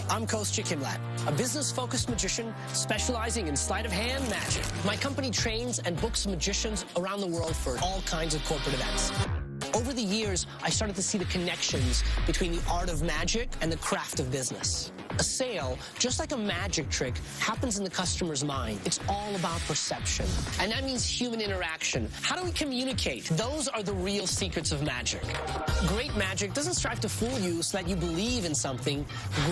I'm Kostya Kimlat, a business-focused magician specializing in sleight of hand magic. My company trains and books magicians around the world for all kinds of corporate events. Over the years, I started to see the connections between the art of magic and the craft of business. A sale, just like a magic trick, happens in the customer's mind. It's all about perception. And that means human interaction. How do we communicate? Those are the real secrets of magic. Great magic doesn't strive to fool you so that you believe in something.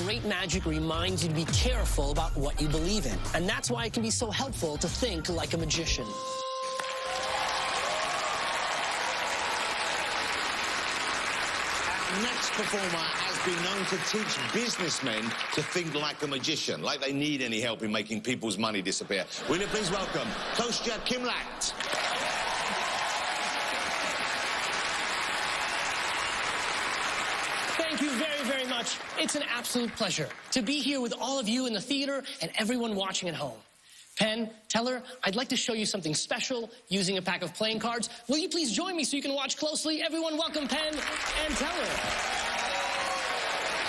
Great magic reminds you to be careful about what you believe in. And that's why it can be so helpful to think like a magician. Next performer has been known to teach businessmen to think like a magician, like they need any help in making people's money disappear. Will you please welcome Kostya Kimlat. Thank you very, very much. It's an absolute pleasure to be here with all of you in the theater and everyone watching at home. Penn, Teller, I'd like to show you something special using a pack of playing cards. Will you please join me so you can watch closely? Everyone welcome Penn and Teller.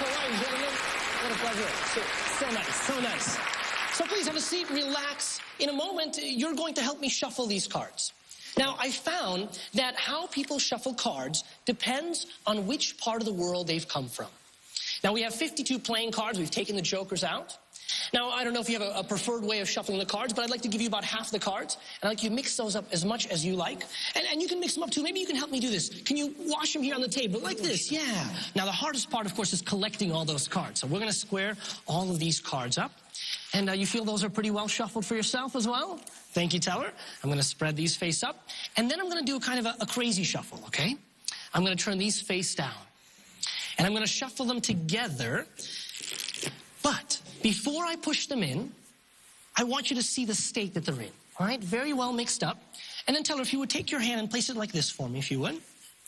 All right, gentlemen, what a pleasure. So nice, so nice. So please have a seat, relax. In a moment, you're going to help me shuffle these cards. Now, I found that how people shuffle cards depends on which part of the world they've come from. Now, we have 52 playing cards. We've taken the jokers out. Now, I don't know if you have a preferred way of shuffling the cards, but I'd like to give you about half the cards, and I'd like you to mix those up as much as you like. And you can mix them up, too. Maybe you can help me do this. Can you wash them here on the table like this? Yeah. Now, the hardest part, of course, is collecting all those cards. So we're going to square all of these cards up. And you feel those are pretty well shuffled for yourself as well? Thank you, Teller. I'm going to spread these face up. And then I'm going to do kind of a crazy shuffle, okay? I'm going to turn these face down. And I'm going to shuffle them together. But before I push them in, I want you to see the state that they're in. All right? Very well mixed up. And then, Teller, if you would take your hand and place it like this for me, if you would.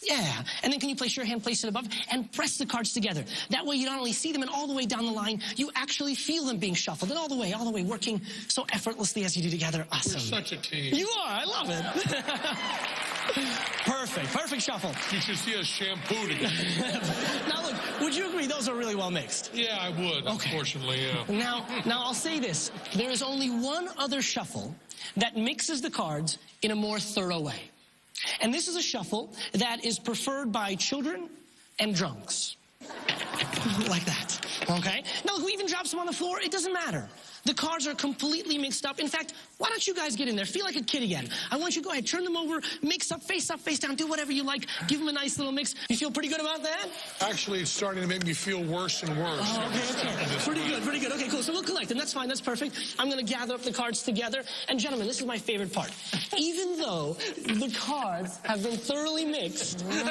Yeah. And then can you place your hand, place it above, and press the cards together. That way you not only see them and all the way down the line, you actually feel them being shuffled. And all the way, working so effortlessly as you do together. Awesome. We're such a team. You are. I love it. Perfect shuffle. You should see us shampoo together. Now look, would you agree those are really well mixed? Yeah, I would, okay. Unfortunately, yeah. Now I'll say this. There is only one other shuffle that mixes the cards in a more thorough way. And this is a shuffle that is preferred by children and drunks. Like that, okay? Now, who even drops them on the floor, it doesn't matter. The cards are completely mixed up. In fact, why don't you guys get in there? Feel like a kid again. I want you to go ahead, turn them over, mix up, face down, do whatever you like. Give them a nice little mix. You feel pretty good about that? Actually, it's starting to make me feel worse and worse. Oh, okay. Pretty good. Okay, cool. So we'll collect them. That's fine. That's perfect. I'm going to gather up the cards together. And gentlemen, this is my favorite part. Even though the cards have been thoroughly mixed. Look.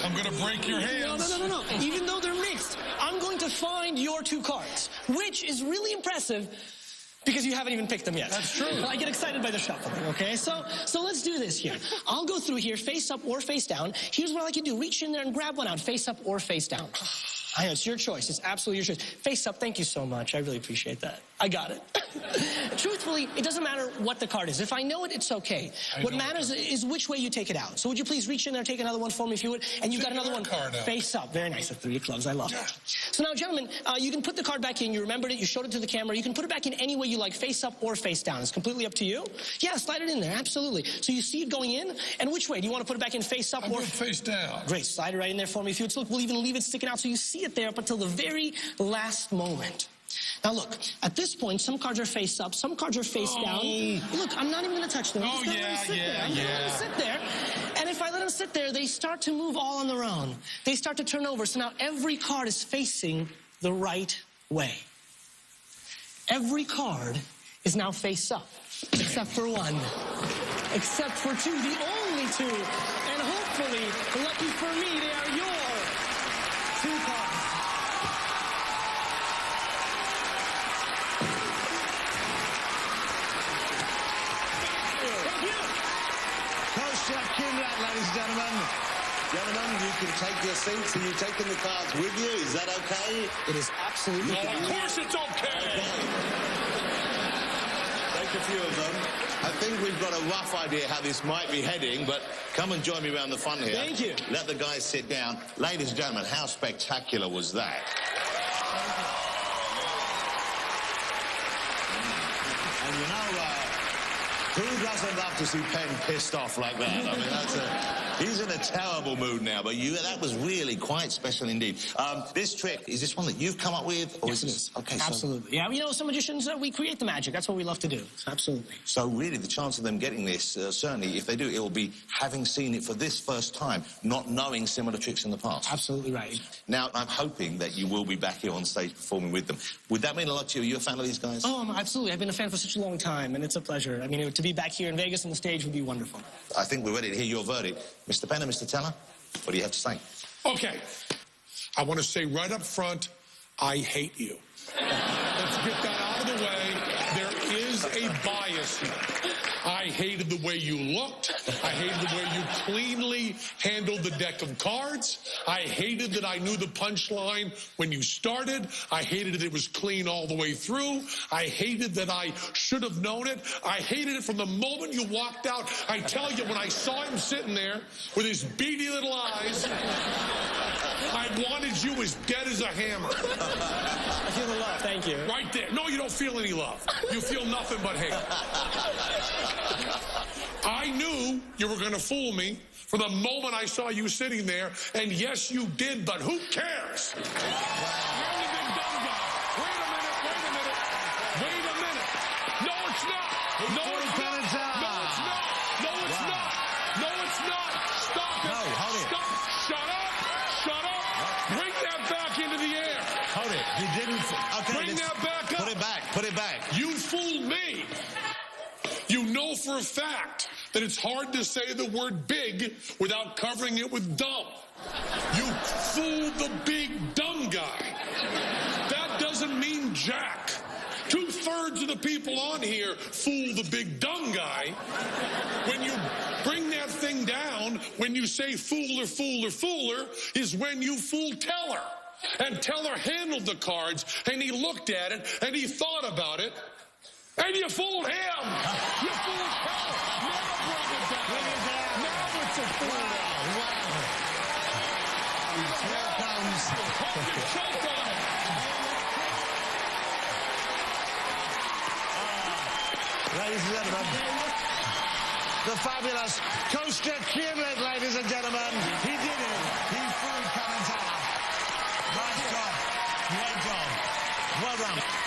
I'm going to break your hands. No. Even though they're mixed, I'm going to find your two cards, which is really impressive because you haven't even picked them yet. That's true. I get excited by the shuffling, okay? So let's do this here. I'll go through here, face up or face down. Here's what I like you to do. Reach in there and grab one out, face up or face down. I know, it's your choice. It's absolutely your choice. Face up, thank you so much. I really appreciate that. I got it. Truthfully, it doesn't matter what the card is. If I know it, it's okay. What matters is which way you take it out. So would you please reach in there, take another one for me if you would? And you've got another one face up. Very nice. The three of clubs. I love it. So now, gentlemen, you can put the card back in. You remembered it. You showed it to the camera. You can put it back in any way you like, face up or face down. It's completely up to you. Yeah, slide it in there. Absolutely. So you see it going in. And which way? Do you want to put it back in face up or face down? Great. Slide it right in there for me if you would. Look, we'll even leave it sticking out so you see it there up until the very last moment. Now look, at this point, some cards are face up, some cards are face down. Look, I'm not even going to touch them. I'm just going to let them sit there. And if I let them sit there, they start to move all on their own. They start to turn over. So now every card is facing the right way. Every card is now face up, except for one. Except for two, the only two. And hopefully, lucky for me, they are your two cards. Kostya Kimlat, ladies and gentlemen. Gentlemen, you can take your seats and you've taken the cards with you. Is that okay? It is absolutely okay. Of course it's okay. Take a few of them. I think we've got a rough idea how this might be heading, but come and join me around the front here. Thank you. Let the guys sit down. Ladies and gentlemen, how spectacular was that? And you know, who doesn't love to see Penn pissed off like that? I mean, he's in a terrible mood now, but that was really quite special indeed. This trick, is this one that you've come up with? Or Yes, is this, okay, absolutely. Yeah, you know, some magicians, we create the magic. That's what we love to do. Absolutely. So really, the chance of them getting this, certainly, if they do, it will be having seen it for this first time, not knowing similar tricks in the past. Absolutely right. Now, I'm hoping that you will be back here on stage performing with them. Would that mean a lot to you? Are you a fan of these guys? Oh, absolutely. I've been a fan for such a long time, and it's a pleasure. I mean, to be back here in Vegas on the stage would be wonderful. I think we're ready to hear your verdict. Mr. Penn and Mr. Teller, what do you have to say? Okay. I want to say right up front, I hate you. Let's get that out of the way. There is a bias here. I hated the way you looked. I hated the way you cleanly handled the deck of cards. I hated that I knew the punchline when you started. I hated that it was clean all the way through. I hated that I should have known it. I hated it from the moment you walked out. I tell you, when I saw him sitting there with his beady little eyes, I wanted you as dead as a hammer. I feel the love. Thank you. Right there. No, you don't feel any love. You feel nothing but hate. I knew you were going to fool me from the moment I saw you sitting there, and yes, you did, but who cares? You're the big dumb guy. Wait a minute. Wait a minute. No, it's not. No, it's not. No, it's not. No, it's not. No, it's not. Stop it. No, hold it. Stop. Shut up. Shut up. Bring that back into the air. Hold it. You didn't... Okay, Bring that back up. Put it back. Put it back. You fooled me. You know for a fact that it's hard to say the word big without covering it with dumb. You fooled the big dumb guy. That doesn't mean jack. 2/3 of the people on here fool the big dumb guy. When you bring that thing down, when you say fooler, fooler, fooler, is when you fool Teller. And Teller handled the cards, and he looked at it, and he thought about it, and you fooled him. You fooled Teller. Never bring it down. Now it's a fool. Wow. Here comes... Choke on it. Ladies and gentlemen, the fabulous Kostya Kimlat, ladies and gentlemen. He did it. He fooled Penn and Teller. Nice job. Great job. Well done.